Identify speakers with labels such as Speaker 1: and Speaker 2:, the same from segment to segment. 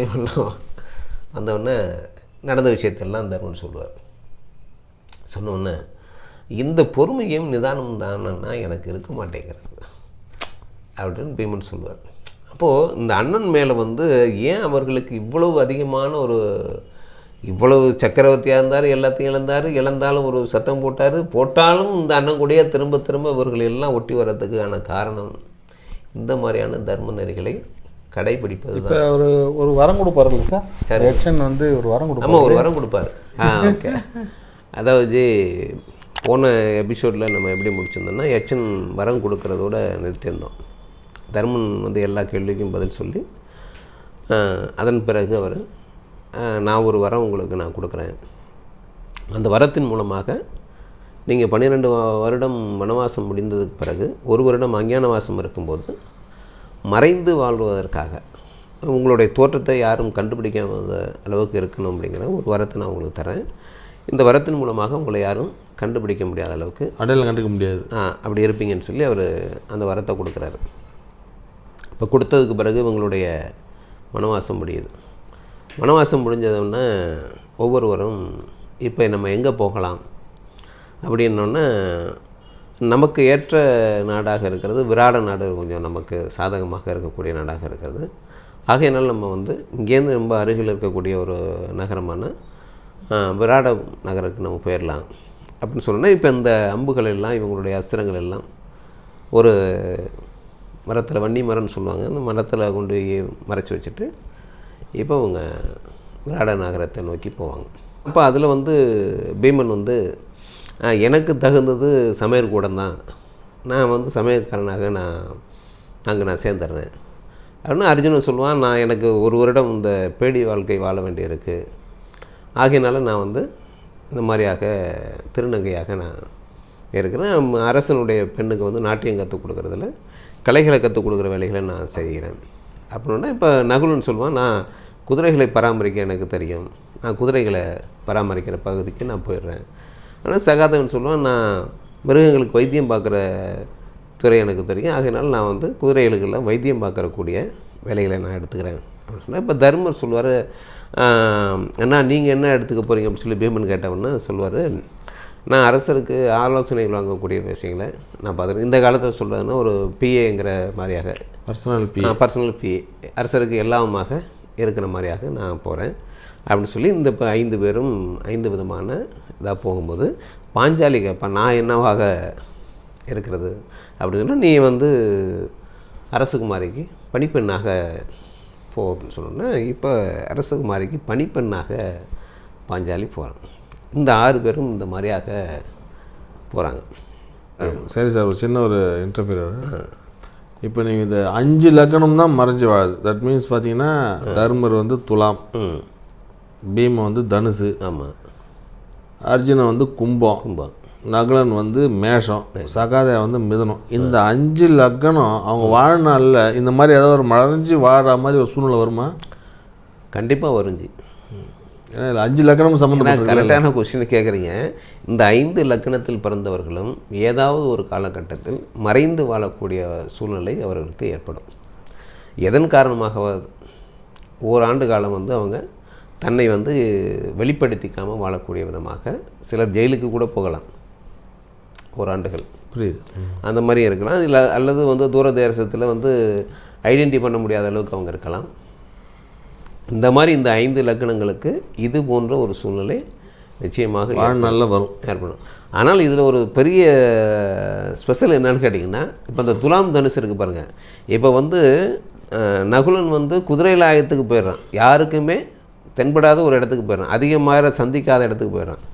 Speaker 1: பீமெல்லாம் வந்தவுடனே நடந்த விஷயத்தெல்லாம் தர்மன் சொல்லுவார். சொன்னோடனே இந்த பொறுமையும் நிதானம் தானன்னா எனக்கு இருக்க மாட்டேங்கிறது அப்படின்னு பீமன் சொல்லுவார். அப்போது இந்த அண்ணன் மேலே வந்து ஏன் அவர்களுக்கு இவ்வளவு அதிகமான ஒரு இவ்வளவு சக்கரவர்த்தியாக இருந்தார், எல்லாத்தையும் இழந்தாலும் ஒரு சத்தம் போட்டாலும் இந்த அண்ணன் கூடயே திரும்ப திரும்ப இவர்கள் எல்லாம் ஒட்டி வர்றதுக்கான காரணம் இந்த மாதிரியான தர்ம நெறிகளை கடைபிடிப்பது.
Speaker 2: இப்போ ஒரு வரம் கொடுப்பார் இல்லை சார்? யட்சன் வந்து ஒரு வரம் கொடுப்பார்.
Speaker 1: ஆமாம், ஒரு வரம் கொடுப்பார். ஓகே. அதாவது போன எபிசோடில் நம்ம எப்படி முடிச்சிருந்தோம்னா, யட்சன் வரம் கொடுக்கறதோட நிறுத்தியிருந்தோம். தர்மன் வந்து எல்லா கேள்விக்கும் பதில் சொல்லி அதன் பிறகு அவர் நான் ஒரு வரம் உங்களுக்கு நான் கொடுக்குறேன், அந்த வரத்தின் மூலமாக நீங்கள் 12 வருடம் வனவாசம் முடிந்ததுக்கு பிறகு 1 வருடம் அஞ்ஞானவாசம் இருக்கும்போது மறைந்து வாழ்வதற்காக உங்களுடைய தோற்றத்தை யாரும் கண்டுபிடிக்காத அளவுக்கு இருக்கணும் அப்படிங்கிற ஒரு வரத்தை நான் உங்களுக்கு தரேன். இந்த வரத்தின் மூலமாக உங்களை யாரும் கண்டுபிடிக்க முடியாத அளவுக்கு,
Speaker 2: அடையாளம் கண்டுக்க முடியாது,
Speaker 1: அப்படி இருப்பீங்கன்னு சொல்லி அவர் அந்த வரத்தை கொடுக்குறாரு. இப்போ கொடுத்ததுக்கு பிறகு இவங்களுடைய வனவாசம் முடியுது. வனவாசம் முடிஞ்சதுன்னா ஒவ்வொருவரும் இப்போ நம்ம எங்கே போகலாம் அப்படின்னோடனே நமக்கு ஏற்ற நாடாக இருக்கிறது விராட நாடு, கொஞ்சம் நமக்கு சாதகமாக இருக்கக்கூடிய நாடாக இருக்கிறது. ஆகையினால் நம்ம வந்து இங்கேருந்து ரொம்ப அருகில் இருக்கக்கூடிய ஒரு நகரமான விராட நகருக்கு நம்ம போயிடலாம் அப்படின்னு சொன்னால், இப்போ இந்த அம்புகள் எல்லாம் இவங்களுடைய அஸ்திரங்கள் எல்லாம் ஒரு மரத்தில், வன்னி மரம்னு சொல்லுவாங்க, அந்த மரத்தில் கொண்டு மறைச்சி வச்சுட்டு இப்போ அவங்க விராட நகரத்தை நோக்கி போவாங்க. அப்போ அதில் வந்து பீமன் வந்து எனக்கு தகுந்தது சமையற்கூடம் தான், நான் வந்து சமையற்காரனாக நான் சேர்ந்துடுறேன் அப்படின்னு அர்ஜுனன் சொல்லுவான். நான் எனக்கு 1 வருடம் இந்த பேடி வாழ்க்கை வாழ வேண்டியிருக்கு, ஆகையினால நான் வந்து இந்த மாதிரியாக திருநங்கையாக நான் இருக்கிறேன். அரசனுடைய பெண்ணுக்கு வந்து நாட்டியம் கற்றுக் கொடுக்குறதில்ல, கலைகளை கற்றுக் கொடுக்குற வேலைகளை நான் செய்கிறேன் அப்படின்னா, இப்போ நகுலன் சொல்லுவான், நான் குதிரைகளை பராமரிக்க எனக்கு தெரியும், நான் குதிரைகளை பராமரிக்கிற பகுதிக்கு நான் போயிடுறேன். ஆனால் சகாதேவன் சொல்லுவான், நான் மிருகங்களுக்கு வைத்தியம் பார்க்குற துறை எனக்கு தெரியும், ஆகையினால நான் வந்து குதிரைகளுக்கெல்லாம் வைத்தியம் பார்க்கக்கூடிய வேலைகளை நான் எடுத்துக்கிறேன் அப்படின்னு சொன்னால், இப்போ தர்மர் சொல்லுவார், அண்ணா நீங்கள் என்ன எடுத்துக்க போகிறீங்க அப்படின்னு சொல்லி பீமன் கேட்டவொன்னே சொல்லுவார், நான் அரசருக்கு ஆலோசனைகள் வாங்கக்கூடிய விஷயங்களை நான் பார்த்துருக்கேன். இந்த காலத்தில் சொல்கிறதுனா ஒரு பிஏங்கிற மாதிரியாக, பர்சனல் பிஏ, அரசருக்கு எல்லாமாக இருக்கிற மாதிரியாக நான் போகிறேன் அப்படின்னு சொல்லி இந்த இப்போ 5 பேரும் 5 விதமான இதாக போகும்போது பாஞ்சாலி கேட்பான், நான் என்னவாக இருக்கிறது அப்படின்னு சொன்னால், நீ வந்து அரசகுமாரிக்கு பணிப்பெண்ணாக போ அப்படின்னு சொன்னோன்னா, இப்போ அரசகுமாரிக்கு பணிப்பெண்ணாக பாஞ்சாலி போகிறான். இந்த 6 பேரும் இந்த மாதிரியாக போகிறாங்க.
Speaker 2: சரி சார், ஒரு சின்ன ஒரு இன்டர்வியூ. இப்போ நீங்கள் இந்த 5 லக்னம் தான் மறைஞ்சு வாழுது. தட் மீன்ஸ் பார்த்தீங்கன்னா தர்மர் வந்து துலாம், பீமன் வந்து தனுசு,
Speaker 1: ஆமாம்,
Speaker 2: அர்ஜுனன் வந்து கும்பம், நகுலன் வந்து மேஷம், சகாதேவ வந்து மிதுனம். இந்த 5 லக்னம் அவங்க வாழ்நாளில் இந்த மாதிரி ஏதாவது ஒரு மறைஞ்சு வாழற மாதிரி ஒரு சூழ்நிலை வருமா?
Speaker 1: கண்டிப்பாக வருஞ்சி.
Speaker 2: 5 லக்னம் சம்மந்தப்பட்ட
Speaker 1: கரெக்டான கொஸ்டின் கேட்குறீங்க. இந்த 5 லக்னத்தில் பிறந்தவர்களும் ஏதாவது ஒரு காலகட்டத்தில் மறைந்து வாழக்கூடிய சூழ்நிலை அவர்களுக்கு ஏற்படும். எதன் காரணமாக ஓராண்டு காலம் வந்து அவங்க தன்னை வந்து வெளிப்படுத்திக்காமல் வாழக்கூடிய விதமாக சிலர் ஜெயிலுக்கு கூட போகலாம், ஓராண்டுகள்.
Speaker 2: புரியுது.
Speaker 1: அந்த மாதிரி இருக்கலாம். இல்லை அல்லது வந்து தூர தேசத்தில் வந்து ஐடென்டி பண்ண முடியாத அளவுக்கு அவங்க இருக்கலாம். இந்த மாதிரி இந்த 5 லக்னங்களுக்கு இது போன்ற ஒரு சூழ்நிலை நிச்சயமாக
Speaker 2: நல்லா வரும்,
Speaker 1: ஏற்படும். ஆனால் இதில் ஒரு பெரிய ஸ்பெஷல் என்னன்னு கேட்டிங்கன்னா, இப்போ இந்த துலாம் தனுசு இருக்குது பாருங்கள். இப்போ வந்து நகுலன் வந்து குதிரை லாயத்துக்கு போயிடுறான், யாருக்குமே தென்படாத ஒரு இடத்துக்கு போயிடுறான், அதிகமாக சந்திக்காத இடத்துக்கு போயிடுறான்.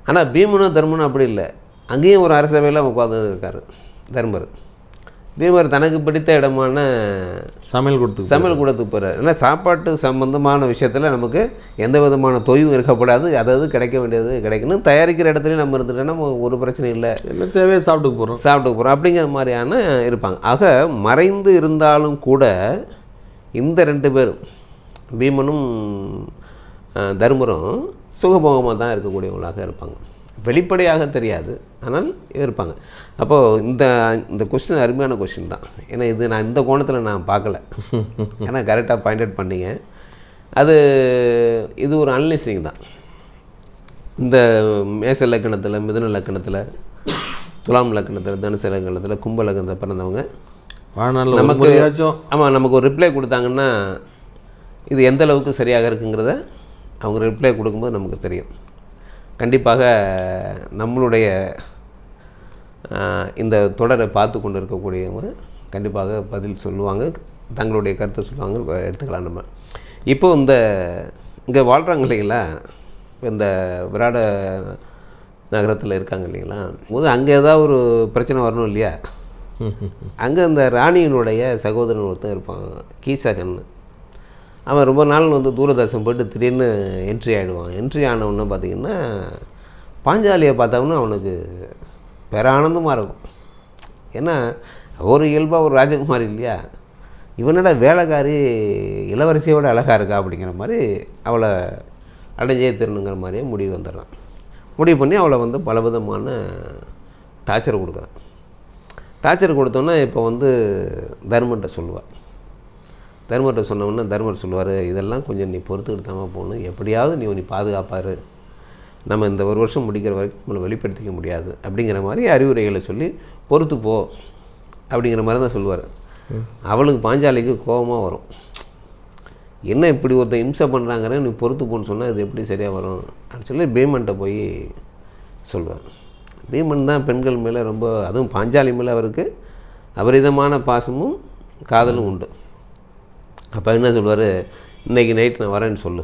Speaker 1: ஆனால் பீமனும் தர்மனும் அப்படி இல்லை, அங்கேயும் ஒரு அரசவையில் உட்காந்து இருக்கார் தர்மர். பீமர் தனக்கு பிடித்த இடமான சமையல் கூடத்துக்கு போகிறார். ஏன்னா சாப்பாட்டு சம்பந்தமான விஷயத்தில் நமக்கு எந்த விதமான தொய்வும் இருக்கக்கூடாது, அதாவது கிடைக்க வேண்டியது கிடைக்கணும், தயாரிக்கிற இடத்துலையும் நம்ம இருந்துட்டோன்னா ஒரு பிரச்சனை இல்லை,
Speaker 2: என்ன தேவையோ சாப்பிட்டு போகிறோம்
Speaker 1: அப்படிங்கிற மாதிரியான இருப்பாங்க. ஆக மறைந்து இருந்தாலும் கூட இந்த 2 பேரும் பீமனும் தர்மரும் சுகபோகமாக தான் இருக்கக்கூடியவங்களாக இருப்பாங்க, வெளிப்படையாக தெரியாது, ஆனால் இருப்பாங்க. அப்போது இந்த கொஸ்டின் அருமையான கொஸ்டின் தான். ஏன்னா இது நான் இந்த கோணத்தில் நான் பார்க்கல, ஏன்னா கரெக்டாக பாயிண்ட் அவுட் பண்ணிங்க. இது ஒரு அனலைசிங் தான். இந்த மேச லக்கணத்தில், மிதுன லக்கணத்தில், துலாம் லக்கணத்தில், தனுசு லக்கணத்தில், கும்ப லக்கணத்தில் பிறந்தவங்க நமக்கு நமக்கு ஒரு ரிப்ளை கொடுத்தாங்கன்னா இது எந்த அளவுக்கு சரியாக இருக்குங்கிறத அவங்க ரிப்ளை கொடுக்கும்போது நமக்கு தெரியும். கண்டிப்பாக நம்மளுடைய இந்த தொடரை பார்த்து கொண்டு இருக்கக்கூடியவங்க கண்டிப்பாக பதில் சொல்லுவாங்க, தங்களுடைய கருத்தை சொல்லுவாங்க, எடுத்துக்கலாம். நம்ம இப்போ இங்கே வாழ்கிறாங்க இல்லைங்களா, இந்த விராட நகரத்தில் இருக்காங்க இல்லைங்களா, போது அங்கே ஏதாவது ஒரு பிரச்சனை வரணும் இல்லையா. அங்கே இந்த ராணியினுடைய சகோதரன் ஒருத்தன் இருப்பான், கீசகன். அவன் ரொம்ப நாள் தூரதர்சனம் போய்ட்டு திடீர்னு என்ட்ரி ஆகிடுவான். என்ட்ரி ஆனவுடனே பார்த்திங்கன்னா பாஞ்சாலியை பார்த்தவொன்னே அவனுக்கு பெற ஆனந்தமாக இருக்கும். ஏன்னா ஒரு இயல்பாக ஒரு ராஜகுமாரி இல்லையா, இவனோட வேலைக்காரி இளவரசியோட அழகாக இருக்கா அப்படிங்கிற மாதிரி அவளை அடைஞ்சே திருணுங்கிற மாதிரியே முடிவு வந்துடுறான். முடிவு பண்ணி அவளை பலவிதமான டார்ச்சர் கொடுக்குறான். டார்ச்சர் கொடுத்தோன்னா இப்போ தர்மர்கிட்ட சொல்லுவாள். தர்மர்கிட்ட சொன்னோன்னா தர்மர் சொல்லுவார், இதெல்லாம் கொஞ்சம் நீ பொறுத்துக்கிட்டு தான் போகணும், எப்படியாவது நீ பாதுகாப்பார், நம்ம இந்த ஒரு வருஷம் முடிக்கிற வரைக்கும் நம்மளை வெளிப்படுத்திக்க முடியாது அப்படிங்கிற மாதிரி அறிவுரைகளை சொல்லி பொறுத்து போ அப்படிங்கிற மாதிரி தான் சொல்லுவார். அவளுக்கு பாஞ்சாலிக்கு கோபமாக வரும், என்ன இப்படி ஒருத்தன் இம்சை பண்ணுறாங்கிற, நீ பொறுத்து போன்னு சொன்னால் இது எப்படி சரியாக வரும் அப்படின்னு சொல்லி பீமன்கிட்ட போய் சொல்லுவார். பீமன் தான் பெண்கள் மேலே ரொம்ப, அதுவும் பாஞ்சாலி மேலே அவருக்கு அபரிதமான பாசமும் காதலும் உண்டு. அப்போ என்ன சொல்லுவார், இன்றைக்கி நைட் நான் வரேன்னு சொல்லு,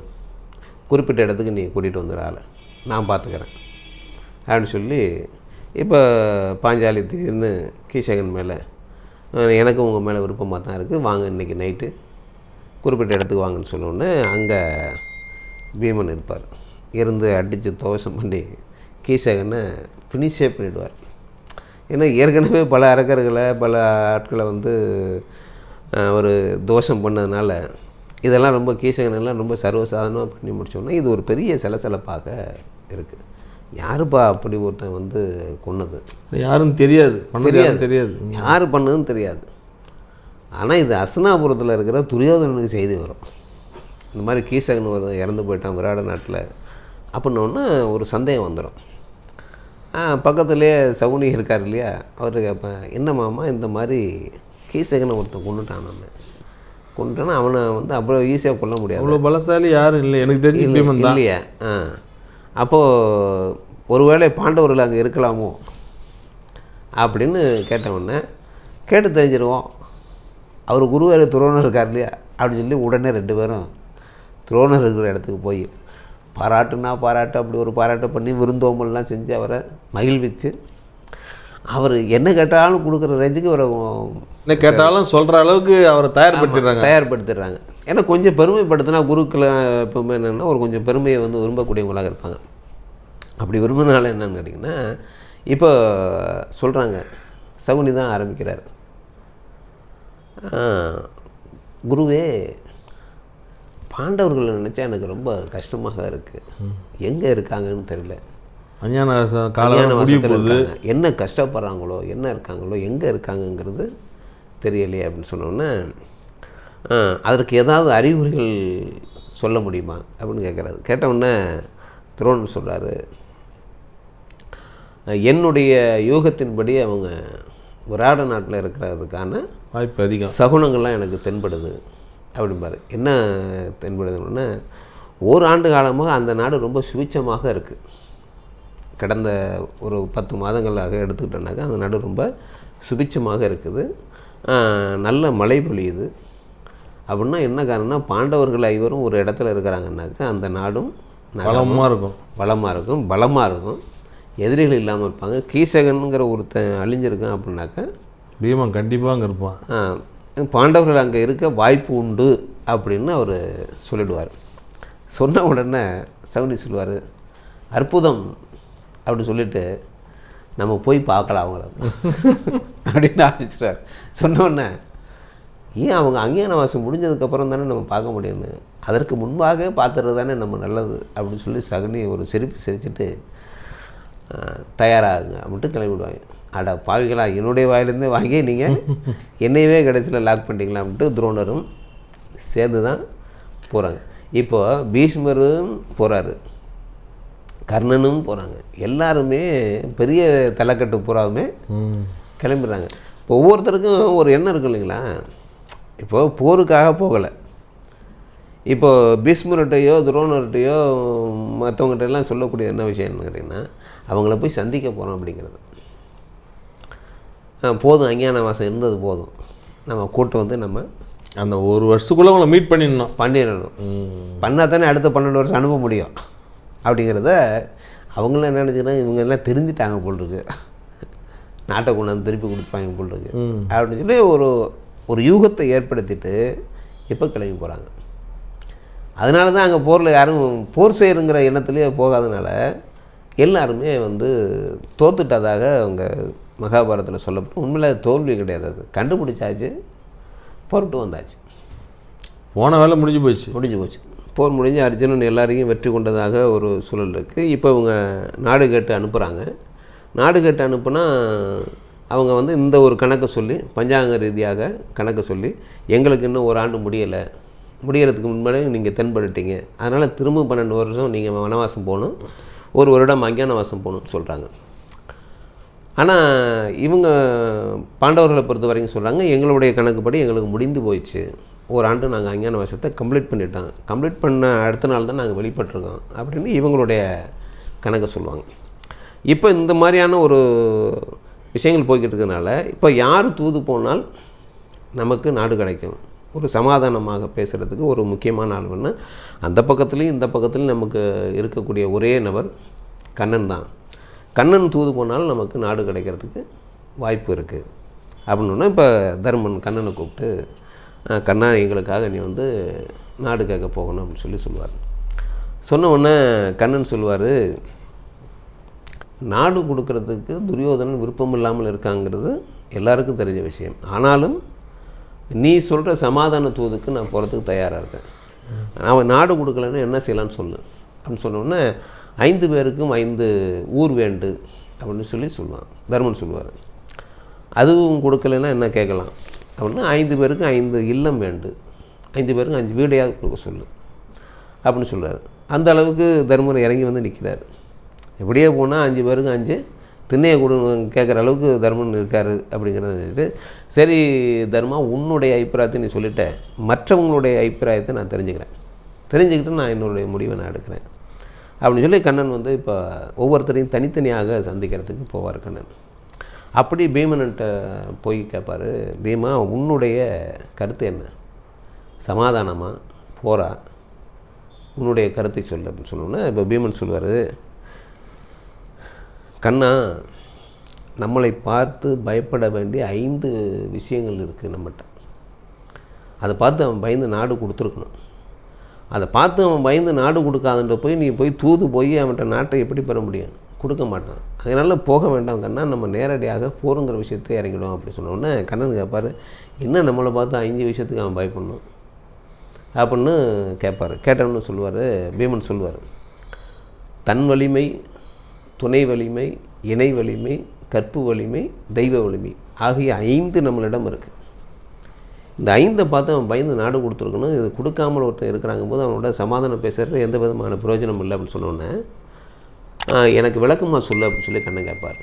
Speaker 1: குறிப்பிட்ட இடத்துக்கு நீ கூட்டிகிட்டு வந்துடுறாள், நான் பார்த்துக்கிறேன் அப்படின்னு சொல்லி. இப்போ பாஞ்சாலி திடீர்னு கீசகன் மேலே, எனக்கு உங்கள் மேலே விருப்பமாக தான் இருக்குது, வாங்க இன்றைக்கி நைட்டு குறிப்பிட்ட இடத்துக்கு வாங்கன்னு சொன்னோடனே அங்கே பீமன் இருப்பார். இருந்து அடித்து தோஷம் பண்ணி கீசகனை ஃபினிஷே பண்ணிவிடுவார். ஏன்னா ஏற்கனவே பல அரக்கர்களை, பல ஆட்களை ஒரு தோஷம் பண்ணதுனால இதெல்லாம் ரொம்ப கீசகனெல்லாம் ரொம்ப சர்வசாதாரணமாக பண்ணி முடித்தோன்னா இது ஒரு பெரிய சலசலப்பாக இருக்குது. யாருப்பா அப்படி ஒருத்தன் கொன்னது, யாரும் தெரியாது, யார் பண்ணதுன்னு தெரியாது. ஆனால் இது அஸ்னாபுரத்தில் இருக்கிற துரியோதனனுக்கு செய்தி வரும், இந்த மாதிரி கீசகன் இறந்து போயிட்டான் விராட நாட்டில் அப்படின்னோடனே ஒரு சந்தேகம் வந்துடும். பக்கத்துலேயே சகுனி இருக்கார் இல்லையா, அவருக்கு அப்போ என்ன மாமா இந்த மாதிரி கீசகனை ஒருத்தன் கொண்டுட்டானா அவனை அவ்வளோ ஈஸியாக கொல்ல முடியாது,
Speaker 2: அவ்வளோ பலசாலி யாரும் இல்லை எனக்கு தெரிஞ்சு இல்லையா.
Speaker 1: அப்போது ஒருவேளை பாண்டவர்கள் அங்கே இருக்கலாமோ அப்படின்னு கேட்டவுடனே, கேட்டு தெரிஞ்சிருவோம், அவர் குருவார் துரோணர் இருக்கார் இல்லையா அப்படின்னு சொல்லி உடனே 2 பேரும் துரோணர் இருக்கிற இடத்துக்கு போய் பாராட்டுனா பாராட்டு, அப்படி ஒரு பாராட்டை பண்ணி விருந்தோம்பல்லாம் செஞ்சு அவரை மகிழ்விச்சு, அவர் என்ன கேட்டாலும் கொடுக்குற ரேஞ்சுக்கு அவரை
Speaker 2: என்ன கேட்டாலும் சொல்கிற அளவுக்கு அவரை
Speaker 1: தயார்படுத்திடுறாங்க. ஏன்னா கொஞ்சம் பெருமைப்படுத்தினா குருக்களை எப்பவுமே என்னென்னா ஒரு கொஞ்சம் பெருமையை விரும்பக்கூடியவங்களாக இருப்பாங்க. அப்படி விரும்பினால என்னன்னு கேட்டிங்கன்னா, இப்போ சொல்கிறாங்க, சகுனி தான் ஆரம்பிக்கிறார், குருவே பாண்டவர்களை நினச்சா எனக்கு ரொம்ப கஷ்டமாக இருக்குது, எங்கே இருக்காங்கன்னு தெரியல, என்ன கஷ்டப்படுறாங்களோ, என்ன இருக்காங்களோ, எங்கே இருக்காங்கங்கிறது தெரியலையே அப்படின்னு சொன்னோன்னே, அதற்கு ஏதாவது அறிகுறிகள் சொல்ல முடியுமா அப்படின்னு கேட்குறாரு. கேட்டவுடனே துரோணர் சொல்கிறாரு, என்னுடைய யூகத்தின்படி அவங்க விராட நாட்டில் இருக்கிறதுக்கான
Speaker 2: வாய்ப்பு அதிகம்,
Speaker 1: சகுனங்கள்லாம் எனக்கு தென்படுது அப்படிம்பாரு. என்ன தென்படுதுன்னா, ஓராண்டு காலமாக அந்த நாடு ரொம்ப சுபிட்சமாக இருக்குது. கடந்த ஒரு 10 மாதங்களாக எடுத்துக்கிட்டோன்னாக்கா அந்த நாடு ரொம்ப சுபிட்சமாக இருக்குது, நல்ல மழை பொழியுது. அப்படின்னா என்ன காரணம்னா, பாண்டவர்கள் ஐவரும் ஒரு இடத்துல இருக்கிறாங்கன்னாக்கா அந்த நாடும் வளமாக இருக்கும், பலமாக இருக்கும், எதிரிகள் இல்லாமல் இருப்பாங்க. கீசகனுங்கிற ஒருத்தன் அழிஞ்சிருக்கான் அப்படின்னாக்கா
Speaker 2: பீமன் கண்டிப்பாக அங்கே இருப்பான்,
Speaker 1: பாண்டவர்கள் அங்கே இருக்க வாய்ப்பு உண்டு அப்படின்னு அவர் சொல்லிடுவார். சொன்ன உடனே சகுனி சொல்லுவார், அற்புதம் அப்படின்னு சொல்லிவிட்டு நம்ம போய் பார்க்கலாம் அவங்கள அப்படின்னு ஆரம்பிச்சிட்டார். சொன்னோடனே, ஏன் அவங்க அஞ்ஞானவாசம் முடிஞ்சதுக்கப்புறம் தானே நம்ம பார்க்க முடியும்னு, அதற்கு முன்பாக பார்த்துறது தானே நம்ம நல்லது அப்படின்னு சொல்லி சகுனி ஒரு சிரிப்பு சிரிச்சுட்டு தயாராகுங்க அப்படின்ட்டு கிளம்பிடுவாங்க. அட பாவிகளா, என்னுடைய வாயிலேருந்தே வாங்கி நீங்கள் என்னையவே கடைசியில் லாக் பண்ணிட்டீங்களா அப்படின்ட்டு துரோணரும் சேர்ந்து தான் போகிறாங்க. இப்போ பீஷ்மரும் போகிறாரு, கர்ணனும் போகிறாங்க, எல்லாருமே பெரிய தலைக்கட்டு பூராவுமே கிளம்பிடுறாங்க. இப்போ ஒவ்வொருத்தருக்கும் ஒரு எண்ணம் இருக்கு இல்லைங்களா. இப்போ போருக்காக போகலை. இப்போ பீஷ்மர்கிட்டையோ துரோணர்கிட்டையோ மற்றவங்ககிட்ட எல்லாம் சொல்லக்கூடிய என்ன விஷயம்னு கேட்டிங்கன்னா, அவங்கள போய் சந்திக்க போகிறோம் அப்படிங்கிறது. போதும், அஞ்ஞான வாசம் இருந்தது போதும், நம்ம கூட்டம் வந்து நம்ம
Speaker 2: அந்த ஒரு வருஷத்துக்குள்ளே அவங்கள மீட் பண்ணிடணும்.
Speaker 1: பண்ணால் தானே அடுத்த 12 வருஷம் அனுப்ப முடியும் அப்படிங்கிறத அவங்களாம் என்ன நினச்சிங்கன்னா, இவங்க எல்லாம் தெரிஞ்சிட்டாங்க போல் இருக்கு, நாட்டை கொண்டாந்து திருப்பி கொடுப்பாங்க போல் இருக்கு அப்படின்னு சொல்லி ஒரு யூகத்தை ஏற்படுத்திட்டு இப்போ கிளம்பி போகிறாங்க. அதனால தான் அங்கே போரில் யாரும் போர் செய்யணுங்கிற எண்ணத்துலேயே போகாதனால எல்லாருமே வந்து தோத்துட்டதாக அவங்க மகாபாரதத்தில் சொல்லப்பட்டு, உண்மையில் தோல்வி கிடையாது, அது கண்டுபிடிச்சாச்சு, புறப்பட்டு வந்தாச்சு,
Speaker 2: போன வேலை முடிஞ்சு போச்சு.
Speaker 1: போர் முடிஞ்சு அர்ஜுனன் எல்லாரையும் வெற்றி கொண்டதாக ஒரு சூழல் இருக்குது. இப்போ இவங்க நாடு கேட்டு அனுப்புகிறாங்க. நாடு கேட்டு அனுப்புனா அவங்க வந்து இந்த ஒரு கணக்கை சொல்லி, பஞ்சாங்க ரீதியாக கணக்கை சொல்லி, எங்களுக்கு இன்னும் ஒரு ஆண்டு முடியறதுக்கு முன்னாடி நீங்கள் தென்பட்டுட்டீங்க, அதனால் திரும்ப 12 வருஷம் நீங்கள் வனவாசம் போகணும், ஒரு வருடம் அஞ்ஞான வாசம் போகணும்னு சொல்கிறாங்க. ஆனால் இவங்க பாண்டவர்களை பொறுத்த வரைக்கும் சொல்கிறாங்க, எங்களுடைய கணக்குப்படி எங்களுக்கு முடிந்து போயிடுச்சு, ஒரு ஆண்டு நாங்கள் அஞ்ஞான வாசத்தை கம்ப்ளீட் பண்ணிட்டோம், கம்ப்ளீட் பண்ண அடுத்த நாள் தான் நாங்கள் வெளிப்பட்டிருக்கோம் அப்படின்னு இவங்களுடைய கணக்கை சொல்லுவாங்க. இப்போ இந்த மாதிரியான ஒரு விஷயங்கள் போய்கிட்டு இருக்கிறதுனால இப்போ யார் தூது போனால் நமக்கு நாடு கிடைக்கும், ஒரு சமாதானமாக பேசுகிறதுக்கு ஒரு முக்கியமான ஆள்னா அந்த பக்கத்துலேயும் இந்த பக்கத்துலேயும் நமக்கு இருக்கக்கூடிய ஒரே நபர் கண்ணன் தான். கண்ணன் தூது போனாலும் நமக்கு நாடு கிடைக்கிறதுக்கு வாய்ப்பு இருக்குது அப்படின்னா, இப்போ தர்மன் கண்ணனை கூப்பிட்டு, கண்ணா எங்களுக்காக நீ வந்து நாடு கேட்க போகணும் அப்படின்னு சொல்லுவார். சொன்ன உடனே கண்ணன் சொல்லுவார், நாடு கொடுக்கறதுக்கு துரியோதனன் விருப்பம் இல்லாமல் இருக்காங்கிறது எல்லாருக்கும் தெரிஞ்ச விஷயம், ஆனாலும் நீ சொல்கிற சமாதான தூதுக்கு நான் போகிறதுக்கு தயாராக இருக்கேன், அவன் நாடு கொடுக்கலன்னு என்ன செய்யலான்னு சொல்லு அப்படின்னு சொன்னோடனே 5 பேருக்கும் 5 ஊர் வேண்டு அப்படின்னு சொல்லுவான். தர்மன் சொல்லுவார், அதுவும் கொடுக்கலன்னா என்ன கேட்கலாம் அப்படின்னா, 5 பேருக்கும் 5 இல்லம் வேண்டு, 5 பேருக்கும் 5 வீடையாக கொடுக்க சொல்லு அப்படின்னு சொல்கிறார். அந்த அளவுக்கு தர்மர் இறங்கி வந்து நிற்கிறார். எப்படியே போனால் 5 பேருக்கும் 5 திண்ணையை கொடு கேட்குற அளவுக்கு தர்மன் இருக்கார் அப்படிங்கிறது. சரி தர்மா, உன்னுடைய அபிப்பிராயத்தை நீ சொல்லிட்ட, மற்றவங்களுடைய அபிப்பிராயத்தை நான் தெரிஞ்சுக்கிட்டு நான் என்னுடைய முடிவை நான் எடுக்கிறேன் அப்படின்னு சொல்லி கண்ணன் வந்து இப்போ ஒவ்வொருத்தரையும் தனித்தனியாக சந்திக்கிறதுக்கு போவார் கண்ணன். அப்படி பீமன்கிட்ட போய் கேட்பார், பீமா உன்னுடைய கருத்து என்ன, சமாதானமா போரா, உன்னுடைய கருத்தை சொல்லு அப்படின்னு சொன்னோன்னே இப்போ பீமன் சொல்லுவார், கண்ணா நம்மளை பார்த்து பயப்பட வேண்டிய 5 விஷயங்கள் இருக்குது நம்மகிட்ட, அதை பார்த்து அவன் பயந்து நாடு கொடுத்துருக்கணும், அதை பார்த்து அவன் பயந்து நாடு கொடுக்காதுன்ற போய் நீ தூது போய் அவன்கிட்ட நாட்டை எப்படி பெற முடியும், கொடுக்க மாட்டான், அதனால் போக வேண்டாம் கண்ணா, நம்ம நேரடியாக போருங்கிற விஷயத்தை இறங்கிடும் அப்படி சொன்னோடனே கண்ணன் கேட்பார், என்ன நம்மளை பார்த்து 5 விஷயத்துக்கு அவன் பயப்படணும் அப்படின்னு கேட்பார். கேட்டவன்னு சொல்லுவார், பீமன் சொல்லுவார், தன் வலிமை, துணை வலிமை, இணை வலிமை, கற்பு வலிமை, தெய்வ வலிமை ஆகிய 5 நம்மளிடம் இருக்குது. இந்த 5 பார்த்து அவன் பயந்து நாடு கொடுத்துருக்கணும், இது கொடுக்காமல் ஒருத்தர் இருக்கிறாங்க போது அவனோட சமாதானம் பேசுகிறதுல எந்த விதமான பிரயோஜனம் இல்லை அப்படின்னு சொன்னோன்னே, எனக்கு விளக்கமாக சொல்லு அப்படின்னு சொல்லி கண்ணன் கேட்பார்.